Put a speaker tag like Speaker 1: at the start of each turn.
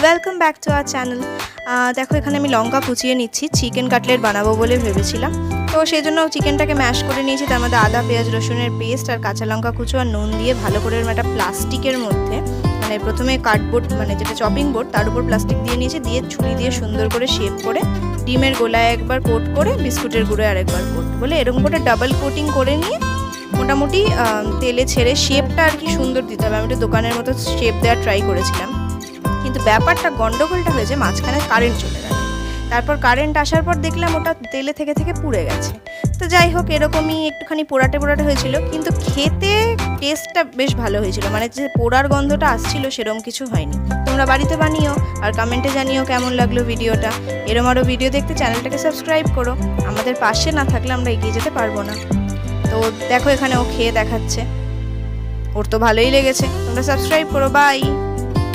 Speaker 1: Welcome back to our channel. দেখো এখানে আমি লঙ্কা কুচিয়ে নিচ্ছি, চিকেন কাটলেট বানাবো বলে ভেবেছিলাম। তো সেই জন্য চিকেনটাকে ম্যাশ করে নিয়েছি, তার মধ্যে আদা পেঁয়াজ রসুনের পেস্ট আর কাঁচা লঙ্কা কুচো আর নুন দিয়ে ভালো করে একটা প্লাস্টিকের মধ্যে, মানে প্রথমে কার্ডবোর্ড মানে যেটা চপিং বোর্ড তার উপর প্লাস্টিক দিয়ে নিয়েছি, দিয়ে ছুরি দিয়ে সুন্দর করে শেপ করে ডিমের গোলায় একবার কোট করে বিস্কুটের গুঁড়োয় আরেকবার কোট বলে এরকম করে ডাবল কোটিং করে নিয়ে মোটামুটি তেলে ছেড়ে শেপটা আর কি সুন্দর দিতে হবে। আমি একটু দোকানের মতো শেপ দেওয়ার ট্রাই করেছিলাম, কিন্তু ব্যাপারটা গন্ডগোলটা হয়েছে মাঝখানে কারেন্ট চলে গেল। তারপর কারেন্ট আসার পর দেখলাম ওটা তেলে থেকে থেকে পুড়ে গেছে। তো যাই হোক, এরকমই একটুখানি পোড়াটে পোড়াটে হয়েছিল, কিন্তু খেতে টেস্টটা বেশ ভালো হয়েছিল, মানে যে পোড়ার গন্ধটা আসছিল সেরকম কিছু হয়নি। তোমরা বাড়িতে বানিও আর কমেন্টে জানিও কেমন লাগলো ভিডিওটা। এরম আরও ভিডিও দেখতে চ্যানেলটাকে সাবস্ক্রাইব করো, আমাদের পাশে না থাকলে আমরা এগিয়ে যেতে পারবো না। তো দেখো এখানে ও খেয়ে দেখাচ্ছে, ওর তো ভালোই লেগেছে। তোমরা সাবস্ক্রাইব করো, বাই।